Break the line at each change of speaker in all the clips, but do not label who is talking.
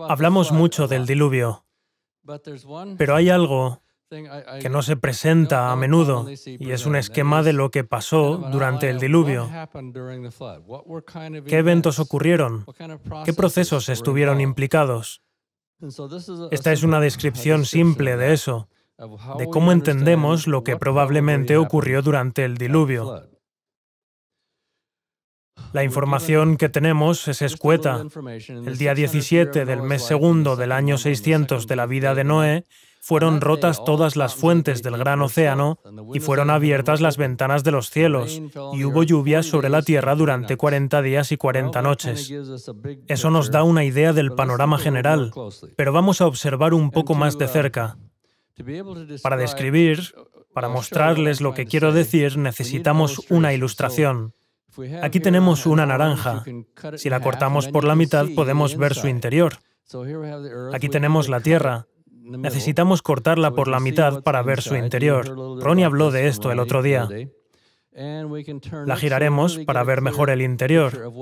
Hablamos mucho del diluvio, pero hay algo que no se presenta a menudo, y es un esquema de lo que pasó durante el diluvio. ¿Qué eventos ocurrieron? ¿Qué procesos estuvieron implicados? Esta es una descripción simple de eso, de cómo entendemos lo que probablemente ocurrió durante el diluvio. La información que tenemos es escueta. El día 17 del mes segundo del año 600 de la vida de Noé, fueron rotas todas las fuentes del gran océano y fueron abiertas las ventanas de los cielos, y hubo lluvia sobre la tierra durante 40 días y 40 noches. Eso nos da una idea del panorama general, pero vamos a observar un poco más de cerca. Para describir, para mostrarles lo que quiero decir, necesitamos una ilustración. Aquí tenemos una naranja. Si la cortamos por la mitad, podemos ver su interior. Aquí tenemos la tierra. Necesitamos cortarla por la mitad para ver su interior. Ronnie habló de esto el otro día. La giraremos para ver mejor el interior,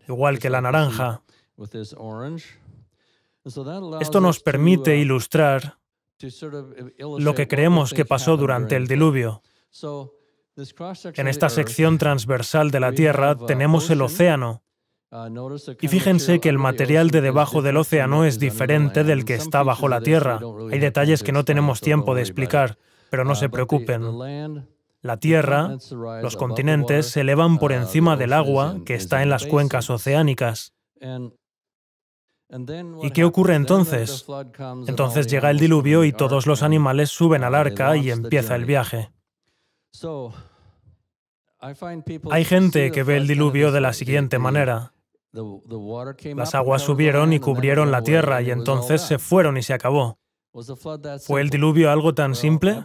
igual que la naranja. Esto nos permite ilustrar lo que creemos que pasó durante el diluvio. En esta sección transversal de la Tierra tenemos el océano. Y fíjense que el material de debajo del océano es diferente del que está bajo la Tierra. Hay detalles que no tenemos tiempo de explicar, pero no se preocupen. La Tierra, los continentes, se elevan por encima del agua que está en las cuencas oceánicas. ¿Y qué ocurre entonces? Entonces llega el diluvio y todos los animales suben al arca y empieza el viaje. Hay gente que ve el diluvio de la siguiente manera. Las aguas subieron y cubrieron la tierra y entonces se fueron y se acabó. ¿Fue el diluvio algo tan simple?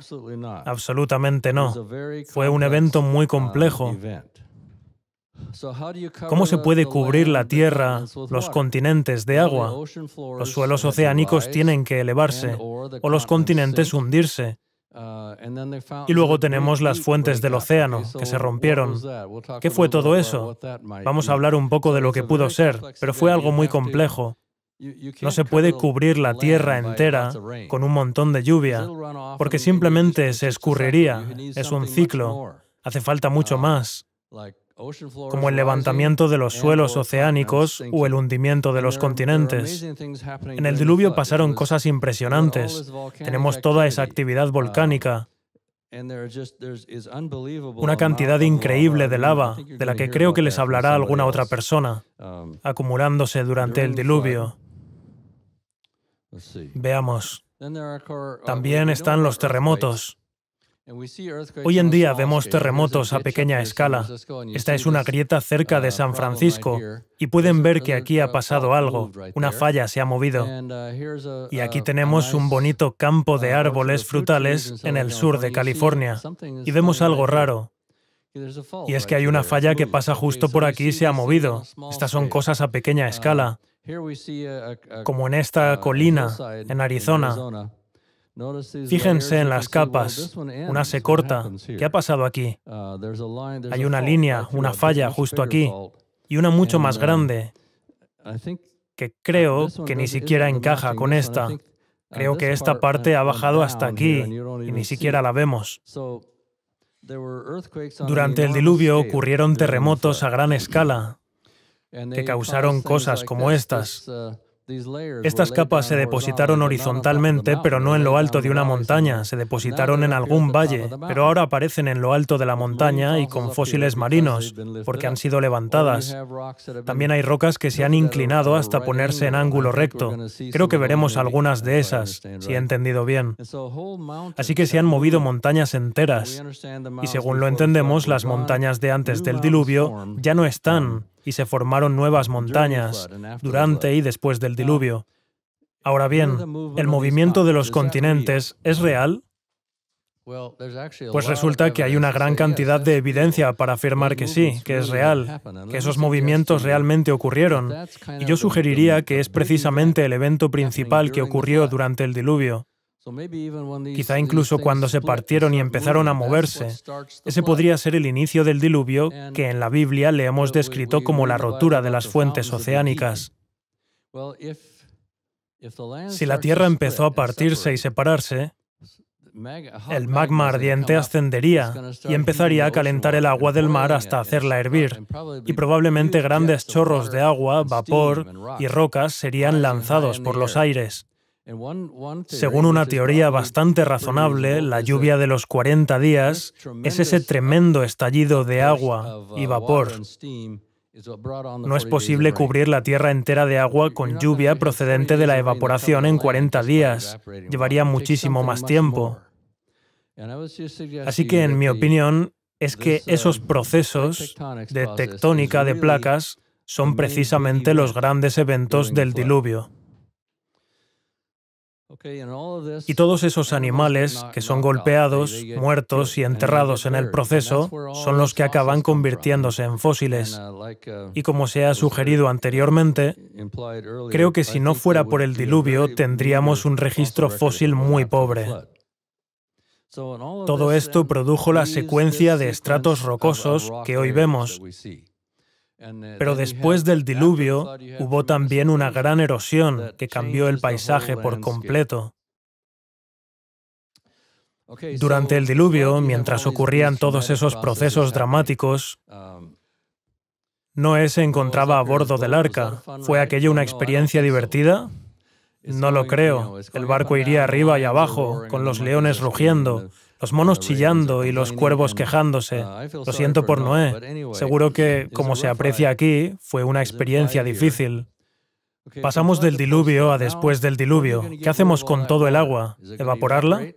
Absolutamente no. Fue un evento muy complejo. ¿Cómo se puede cubrir la tierra, los continentes de agua? Los suelos oceánicos tienen que elevarse o los continentes hundirse. Y luego tenemos las fuentes del océano, que se rompieron. ¿Qué fue todo eso? Vamos a hablar un poco de lo que pudo ser, pero fue algo muy complejo. No se puede cubrir la tierra entera con un montón de lluvia, porque simplemente se escurriría. Es un ciclo. Hace falta mucho más, como el levantamiento de los suelos oceánicos o el hundimiento de los continentes. En el diluvio pasaron cosas impresionantes. Tenemos toda esa actividad volcánica, una cantidad increíble de lava, de la que creo que les hablará alguna otra persona, acumulándose durante el diluvio. Veamos. También están los terremotos. Hoy en día vemos terremotos a pequeña escala. Esta es una grieta cerca de San Francisco y pueden ver que aquí ha pasado algo, una falla se ha movido. Y aquí tenemos un bonito campo de árboles frutales en el sur de California y vemos algo raro. Y es que hay una falla que pasa justo por aquí y se ha movido. Estas son cosas a pequeña escala, como en esta colina en Arizona. Fíjense en las capas, una se corta. ¿Qué ha pasado aquí? Hay una línea, una falla justo aquí, y una mucho más grande, que creo que ni siquiera encaja con esta. Creo que esta parte ha bajado hasta aquí, y ni siquiera la vemos. Durante el diluvio ocurrieron terremotos a gran escala, que causaron cosas como estas. Estas capas se depositaron horizontalmente, pero no en lo alto de una montaña, se depositaron en algún valle, pero ahora aparecen en lo alto de la montaña y con fósiles marinos, porque han sido levantadas. También hay rocas que se han inclinado hasta ponerse en ángulo recto. Creo que veremos algunas de esas, si he entendido bien. Así que se han movido montañas enteras, y según lo entendemos, las montañas de antes del diluvio ya no están, y se formaron nuevas montañas durante y después del diluvio. Ahora bien, ¿el movimiento de los continentes es real? Pues resulta que hay una gran cantidad de evidencia para afirmar que sí, que es real, que esos movimientos realmente ocurrieron, y yo sugeriría que es precisamente el evento principal que ocurrió durante el diluvio. Quizá incluso cuando se partieron y empezaron a moverse. Ese podría ser el inicio del diluvio, que en la Biblia le hemos descrito como la rotura de las fuentes oceánicas. Si la Tierra empezó a partirse y separarse, el magma ardiente ascendería y empezaría a calentar el agua del mar hasta hacerla hervir, y probablemente grandes chorros de agua, vapor y rocas serían lanzados por los aires. Según una teoría bastante razonable, la lluvia de los 40 días es ese tremendo estallido de agua y vapor. No es posible cubrir la Tierra entera de agua con lluvia procedente de la evaporación en 40 días. Llevaría muchísimo más tiempo. Así que, en mi opinión, es que esos procesos de tectónica de placas son precisamente los grandes eventos del diluvio. Y todos esos animales que son golpeados, muertos y enterrados en el proceso son los que acaban convirtiéndose en fósiles. Y como se ha sugerido anteriormente, creo que si no fuera por el diluvio tendríamos un registro fósil muy pobre. Todo esto produjo la secuencia de estratos rocosos que hoy vemos. Pero después del diluvio hubo también una gran erosión que cambió el paisaje por completo. Durante el diluvio, mientras ocurrían todos esos procesos dramáticos, Noé se encontraba a bordo del arca. ¿Fue aquello una experiencia divertida? No lo creo. El barco iría arriba y abajo, con los leones rugiendo, los monos chillando y los cuervos quejándose. Lo siento por Noé. Seguro que, como se aprecia aquí, fue una experiencia difícil. Pasamos del diluvio a después del diluvio. ¿Qué hacemos con todo el agua? ¿Evaporarla?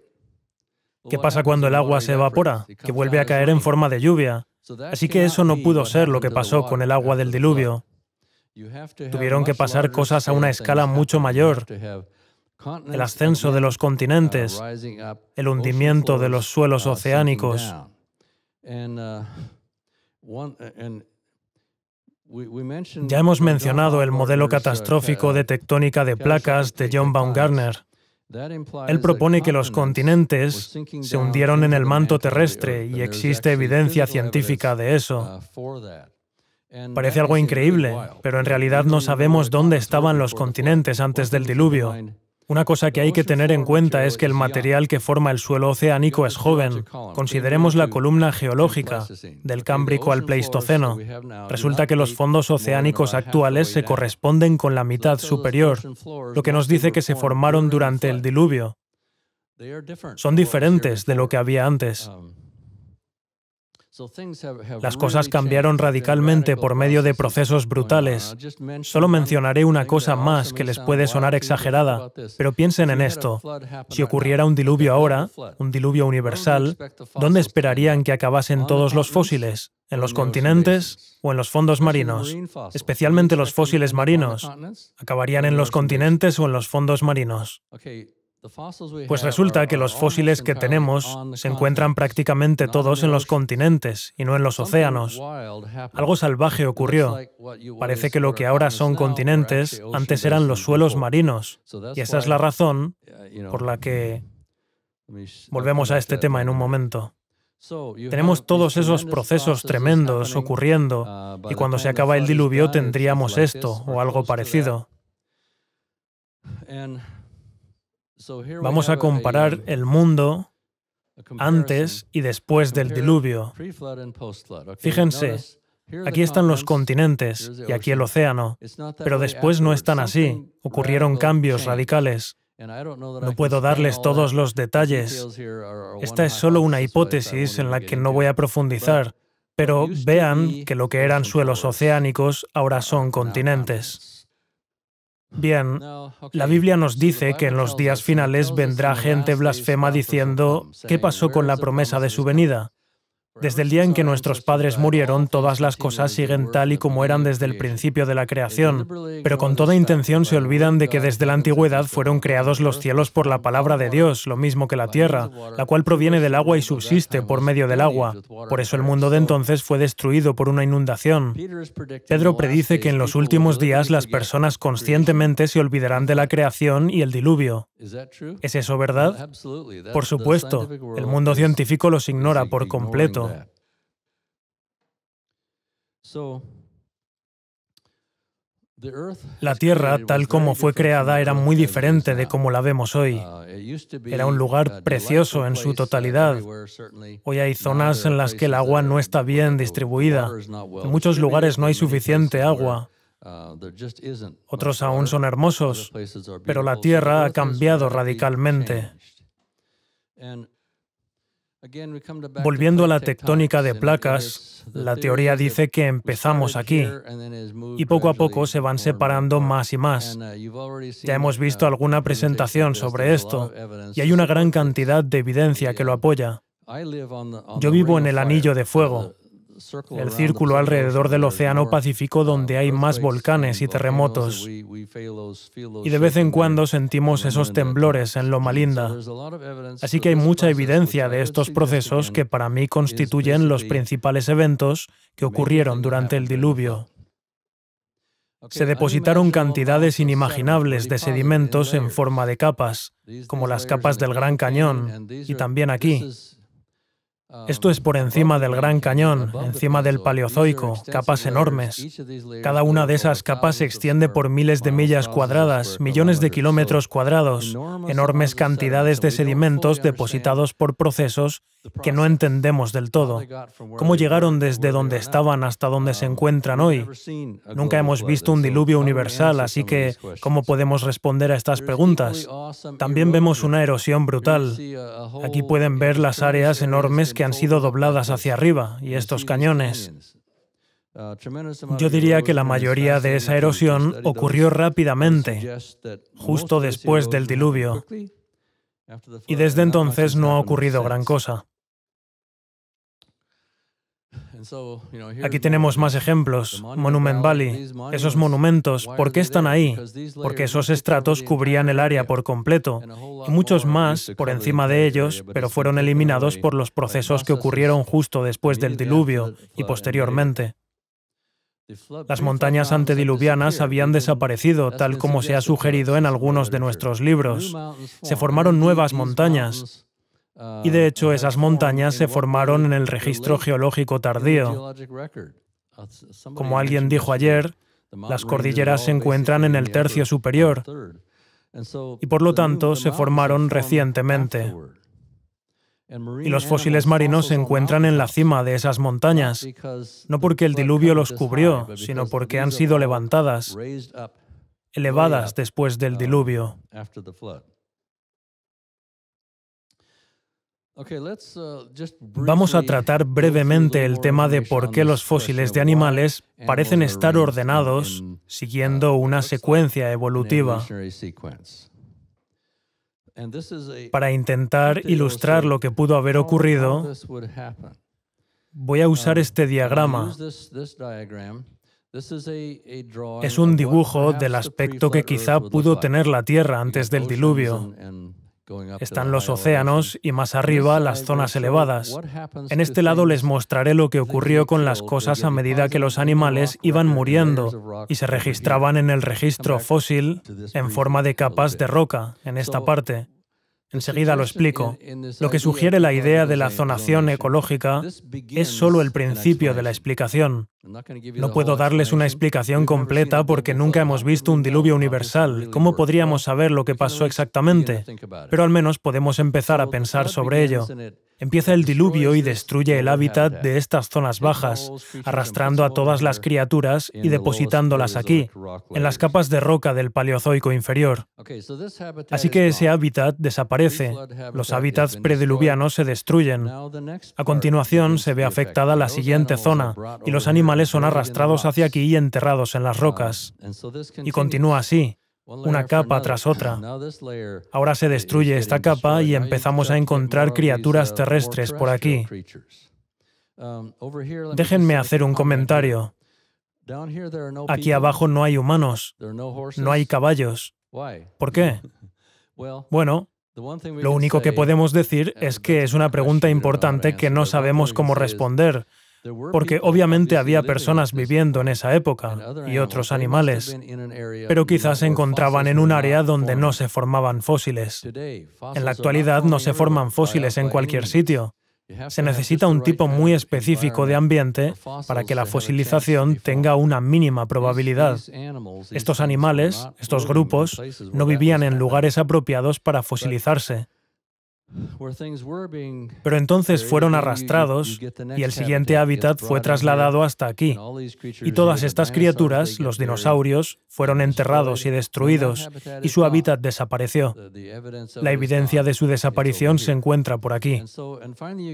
¿Qué pasa cuando el agua se evapora? Que vuelve a caer en forma de lluvia. Así que eso no pudo ser lo que pasó con el agua del diluvio. Tuvieron que pasar cosas a una escala mucho mayor. El ascenso de los continentes, el hundimiento de los suelos oceánicos. Ya hemos mencionado el modelo catastrófico de tectónica de placas de John Baumgartner. Él propone que los continentes se hundieron en el manto terrestre y existe evidencia científica de eso. Parece algo increíble, pero en realidad no sabemos dónde estaban los continentes antes del diluvio. Una cosa que hay que tener en cuenta es que el material que forma el suelo oceánico es joven. Consideremos la columna geológica, del Cámbrico al Pleistoceno. Resulta que los fondos oceánicos actuales se corresponden con la mitad superior, lo que nos dice que se formaron durante el diluvio. Son diferentes de lo que había antes. Las cosas cambiaron radicalmente por medio de procesos brutales. Solo mencionaré una cosa más que les puede sonar exagerada, pero piensen en esto. Si ocurriera un diluvio ahora, un diluvio universal, ¿dónde esperarían que acabasen todos los fósiles? ¿En los continentes o en los fondos marinos? Especialmente los fósiles marinos. ¿Acabarían en los continentes o en los fondos marinos? Pues resulta que los fósiles que tenemos se encuentran prácticamente todos en los continentes y no en los océanos. Algo salvaje ocurrió. Parece que lo que ahora son continentes antes eran los suelos marinos. Y esa es la razón por la que... Volvemos a este tema en un momento. Tenemos todos esos procesos tremendos ocurriendo y cuando se acaba el diluvio tendríamos esto o algo parecido. Vamos a comparar el mundo antes y después del diluvio. Fíjense, aquí están los continentes y aquí el océano, pero después no están así. Ocurrieron cambios radicales. No puedo darles todos los detalles. Esta es solo una hipótesis en la que no voy a profundizar, pero vean que lo que eran suelos oceánicos ahora son continentes. Bien, la Biblia nos dice que en los días finales vendrá gente blasfema diciendo, ¿qué pasó con la promesa de su venida? Desde el día en que nuestros padres murieron, todas las cosas siguen tal y como eran desde el principio de la creación, pero con toda intención se olvidan de que desde la antigüedad fueron creados los cielos por la palabra de Dios, lo mismo que la tierra, la cual proviene del agua y subsiste por medio del agua. Por eso el mundo de entonces fue destruido por una inundación. Pedro predice que en los últimos días las personas conscientemente se olvidarán de la creación y el diluvio. ¿Es eso verdad? Por supuesto, el mundo científico los ignora por completo. La Tierra, tal como fue creada, era muy diferente de como la vemos hoy. Era un lugar precioso en su totalidad. Hoy hay zonas en las que el agua no está bien distribuida. En muchos lugares no hay suficiente agua. Otros aún son hermosos, pero la Tierra ha cambiado radicalmente. Volviendo a la tectónica de placas, la teoría dice que empezamos aquí y poco a poco se van separando más y más. Ya hemos visto alguna presentación sobre esto y hay una gran cantidad de evidencia que lo apoya. Yo vivo en el Anillo de Fuego, el círculo alrededor del Océano Pacífico donde hay más volcanes y terremotos. Y de vez en cuando sentimos esos temblores en Loma Linda. Así que hay mucha evidencia de estos procesos que para mí constituyen los principales eventos que ocurrieron durante el diluvio. Se depositaron cantidades inimaginables de sedimentos en forma de capas, como las capas del Gran Cañón, y también aquí. Esto es por encima del Gran Cañón, encima del Paleozoico, capas enormes. Cada una de esas capas se extiende por miles de millas cuadradas, millones de kilómetros cuadrados, enormes cantidades de sedimentos depositados por procesos que no entendemos del todo. ¿Cómo llegaron desde donde estaban hasta donde se encuentran hoy? Nunca hemos visto un diluvio universal, así que ¿cómo podemos responder a estas preguntas? También vemos una erosión brutal. Aquí pueden ver las áreas enormes que han sido dobladas hacia arriba y estos cañones. Yo diría que la mayoría de esa erosión ocurrió rápidamente, justo después del diluvio. Y desde entonces no ha ocurrido gran cosa. Aquí tenemos más ejemplos. Monument Valley. Esos monumentos, ¿por qué están ahí? Porque esos estratos cubrían el área por completo, y muchos más por encima de ellos, pero fueron eliminados por los procesos que ocurrieron justo después del diluvio y posteriormente. Las montañas antediluvianas habían desaparecido, tal como se ha sugerido en algunos de nuestros libros. Se formaron nuevas montañas. Y de hecho, esas montañas se formaron en el registro geológico tardío. Como alguien dijo ayer, las cordilleras se encuentran en el tercio superior y por lo tanto se formaron recientemente. Y los fósiles marinos se encuentran en la cima de esas montañas, no porque el diluvio los cubrió, sino porque han sido levantadas, elevadas después del diluvio. Vamos a tratar brevemente el tema de por qué los fósiles de animales parecen estar ordenados siguiendo una secuencia evolutiva. Para intentar ilustrar lo que pudo haber ocurrido, voy a usar este diagrama. Es un dibujo del aspecto que quizá pudo tener la Tierra antes del diluvio. Están los océanos y más arriba las zonas elevadas. En este lado les mostraré lo que ocurrió con las cosas a medida que los animales iban muriendo y se registraban en el registro fósil en forma de capas de roca, en esta parte. Enseguida lo explico. Lo que sugiere la idea de la zonación ecológica es solo el principio de la explicación. No puedo darles una explicación completa porque nunca hemos visto un diluvio universal. ¿Cómo podríamos saber lo que pasó exactamente? Pero al menos podemos empezar a pensar sobre ello. Empieza el diluvio y destruye el hábitat de estas zonas bajas, arrastrando a todas las criaturas y depositándolas aquí, en las capas de roca del Paleozoico inferior. Así que ese hábitat desaparece, los hábitats prediluvianos se destruyen. A continuación se ve afectada la siguiente zona, y los animales son arrastrados hacia aquí y enterrados en las rocas. Y continúa así, una capa tras otra. Ahora se destruye esta capa y empezamos a encontrar criaturas terrestres por aquí. Déjenme hacer un comentario. Aquí abajo no hay humanos, no hay caballos. ¿Por qué? Bueno, lo único que podemos decir es que es una pregunta importante que no sabemos cómo responder, porque obviamente había personas viviendo en esa época y otros animales, pero quizás se encontraban en un área donde no se formaban fósiles. En la actualidad no se forman fósiles en cualquier sitio. Se necesita un tipo muy específico de ambiente para que la fosilización tenga una mínima probabilidad. Estos animales, estos grupos, no vivían en lugares apropiados para fosilizarse. Pero entonces fueron arrastrados y el siguiente hábitat fue trasladado hasta aquí. Y todas estas criaturas, los dinosaurios, fueron enterrados y destruidos y su hábitat desapareció. La evidencia de su desaparición se encuentra por aquí.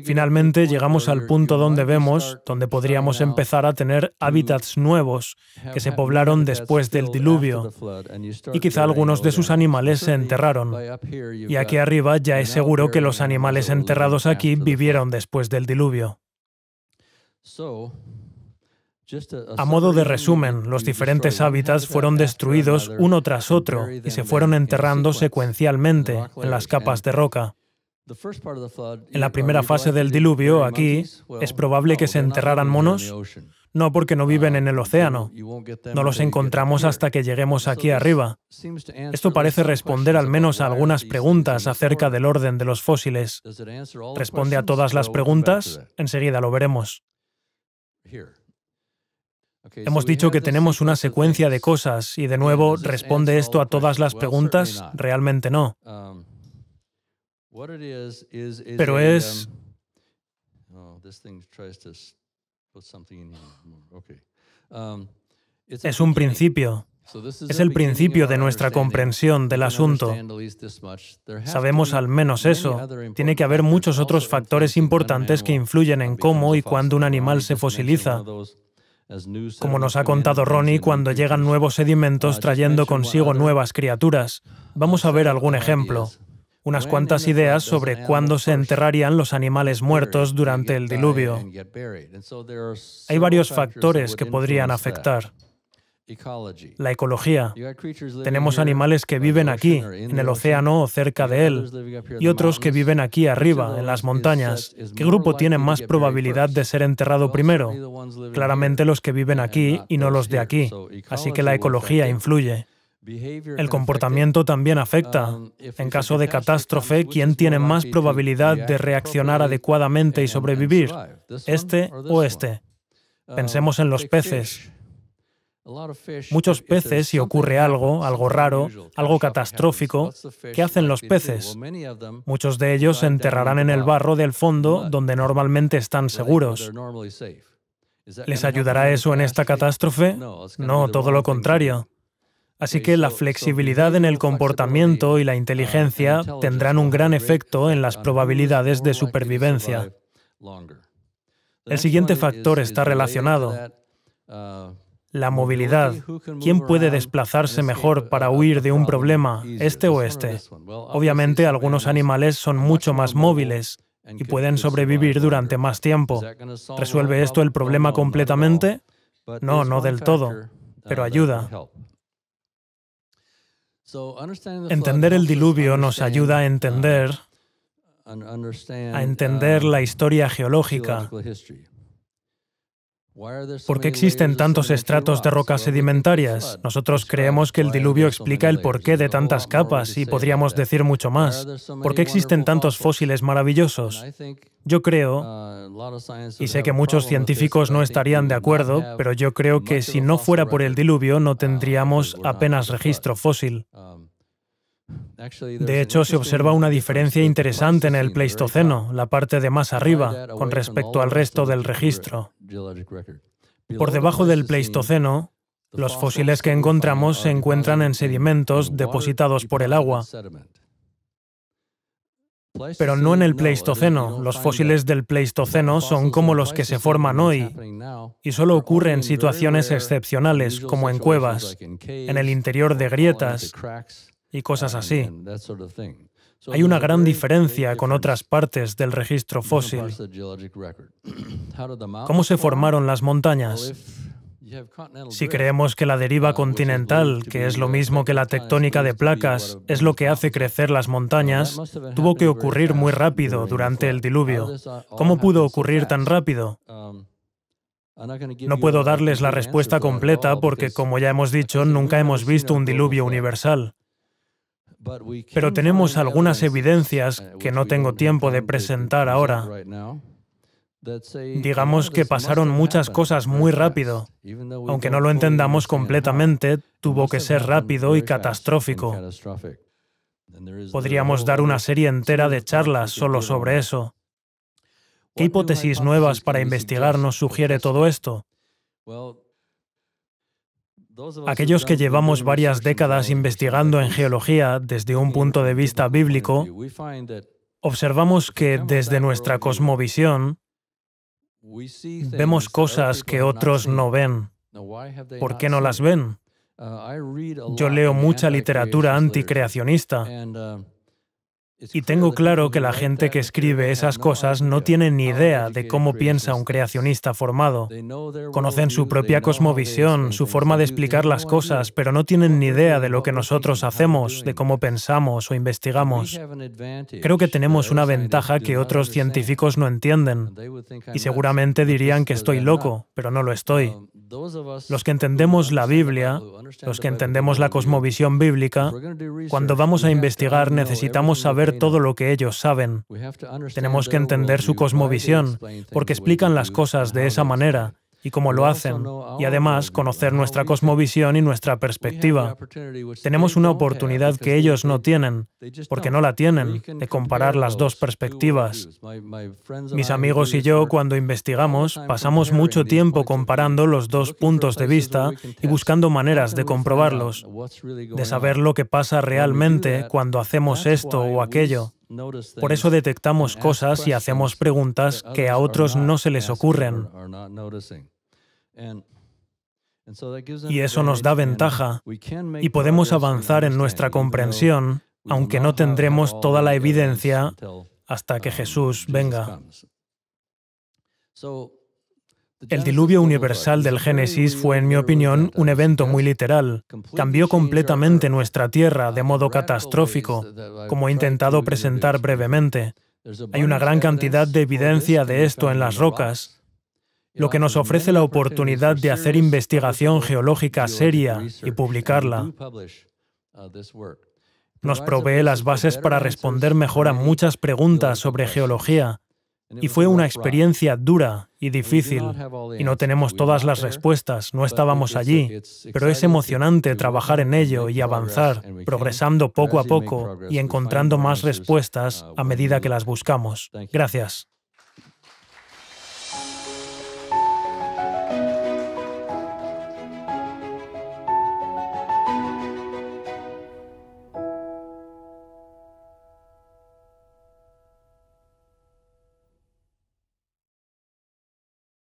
Finalmente llegamos al punto donde podríamos empezar a tener hábitats nuevos que se poblaron después del diluvio y quizá algunos de sus animales se enterraron. Y aquí arriba ya es seguro que los animales enterrados aquí vivieron después del diluvio. A modo de resumen, los diferentes hábitats fueron destruidos uno tras otro y se fueron enterrando secuencialmente en las capas de roca. En la primera fase del diluvio, aquí, ¿es probable que se enterraran monos? No, porque no viven en el océano. No los encontramos hasta que lleguemos aquí arriba. Esto parece responder al menos a algunas preguntas acerca del orden de los fósiles. ¿Responde a todas las preguntas? Enseguida lo veremos. Hemos dicho que tenemos una secuencia de cosas y, de nuevo, ¿responde esto a todas las preguntas? Realmente no. Pero es... Es un principio. Es el principio de nuestra comprensión del asunto. Sabemos al menos eso. Tiene que haber muchos otros factores importantes que influyen en cómo y cuándo un animal se fosiliza. Como nos ha contado Ronnie, cuando llegan nuevos sedimentos trayendo consigo nuevas criaturas. Vamos a ver algún ejemplo. Unas cuantas ideas sobre cuándo se enterrarían los animales muertos durante el diluvio. Hay varios factores que podrían afectar. La ecología. Tenemos animales que viven aquí, en el océano o cerca de él, y otros que viven aquí arriba, en las montañas. ¿Qué grupo tiene más probabilidad de ser enterrado primero? Claramente los que viven aquí y no los de aquí, así que la ecología influye. El comportamiento también afecta. En caso de catástrofe, ¿quién tiene más probabilidad de reaccionar adecuadamente y sobrevivir? ¿Este o este? Pensemos en los peces. Muchos peces, si ocurre algo raro, algo catastrófico, ¿qué hacen los peces? Muchos de ellos se enterrarán en el barro del fondo, donde normalmente están seguros. ¿Les ayudará eso en esta catástrofe? No, todo lo contrario. Así que la flexibilidad en el comportamiento y la inteligencia tendrán un gran efecto en las probabilidades de supervivencia. El siguiente factor está relacionado. La movilidad. ¿Quién puede desplazarse mejor para huir de un problema, este o este? Obviamente, algunos animales son mucho más móviles y pueden sobrevivir durante más tiempo. ¿Resuelve esto el problema completamente? No, no del todo, pero ayuda. Entender el diluvio nos ayuda a entender la historia geológica. ¿Por qué existen tantos estratos de rocas sedimentarias? Nosotros creemos que el diluvio explica el porqué de tantas capas y podríamos decir mucho más. ¿Por qué existen tantos fósiles maravillosos? Yo creo, y sé que muchos científicos no estarían de acuerdo, pero yo creo que si no fuera por el diluvio no tendríamos apenas registro fósil. De hecho, se observa una diferencia interesante en el Pleistoceno, la parte de más arriba, con respecto al resto del registro. Por debajo del Pleistoceno, los fósiles que encontramos se encuentran en sedimentos depositados por el agua. Pero no en el Pleistoceno. Los fósiles del Pleistoceno son como los que se forman hoy, y solo ocurre en situaciones excepcionales, como en cuevas, en el interior de grietas y cosas así. Hay una gran diferencia con otras partes del registro fósil. ¿Cómo se formaron las montañas? Si creemos que la deriva continental, que es lo mismo que la tectónica de placas, es lo que hace crecer las montañas, tuvo que ocurrir muy rápido durante el diluvio. ¿Cómo pudo ocurrir tan rápido? No puedo darles la respuesta completa porque, como ya hemos dicho, nunca hemos visto un diluvio universal. Pero tenemos algunas evidencias que no tengo tiempo de presentar ahora. Digamos que pasaron muchas cosas muy rápido. Aunque no lo entendamos completamente, tuvo que ser rápido y catastrófico. Podríamos dar una serie entera de charlas solo sobre eso. ¿Qué hipótesis nuevas para investigar nos sugiere todo esto? Aquellos que llevamos varias décadas investigando en geología desde un punto de vista bíblico, observamos que desde nuestra cosmovisión vemos cosas que otros no ven. ¿Por qué no las ven? Yo leo mucha literatura anticreacionista y tengo claro que la gente que escribe esas cosas no tiene ni idea de cómo piensa un creacionista formado. Conocen su propia cosmovisión, su forma de explicar las cosas, pero no tienen ni idea de lo que nosotros hacemos, de cómo pensamos o investigamos. Creo que tenemos una ventaja que otros científicos no entienden, y seguramente dirían que estoy loco, pero no lo estoy. Los que entendemos la Biblia, los que entendemos la cosmovisión bíblica, cuando vamos a investigar necesitamos saber todo lo que ellos saben. Tenemos que entender su cosmovisión, porque explican las cosas de esa manera y cómo lo hacen, y además conocer nuestra cosmovisión y nuestra perspectiva. Tenemos una oportunidad que ellos no tienen, porque no la tienen, de comparar las dos perspectivas. Mis amigos y yo, cuando investigamos, pasamos mucho tiempo comparando los dos puntos de vista y buscando maneras de comprobarlos, de saber lo que pasa realmente cuando hacemos esto o aquello. Por eso detectamos cosas y hacemos preguntas que a otros no se les ocurren. Y eso nos da ventaja y podemos avanzar en nuestra comprensión, aunque no tendremos toda la evidencia hasta que Jesús venga. El diluvio universal del Génesis fue, en mi opinión, un evento muy literal. Cambió completamente nuestra Tierra de modo catastrófico, como he intentado presentar brevemente. Hay una gran cantidad de evidencia de esto en las rocas, lo que nos ofrece la oportunidad de hacer investigación geológica seria y publicarla. Nos provee las bases para responder mejor a muchas preguntas sobre geología. Y fue una experiencia dura y difícil, y no tenemos todas las respuestas, no estábamos allí, pero es emocionante trabajar en ello y avanzar, progresando poco a poco y encontrando más respuestas a medida que las buscamos. Gracias.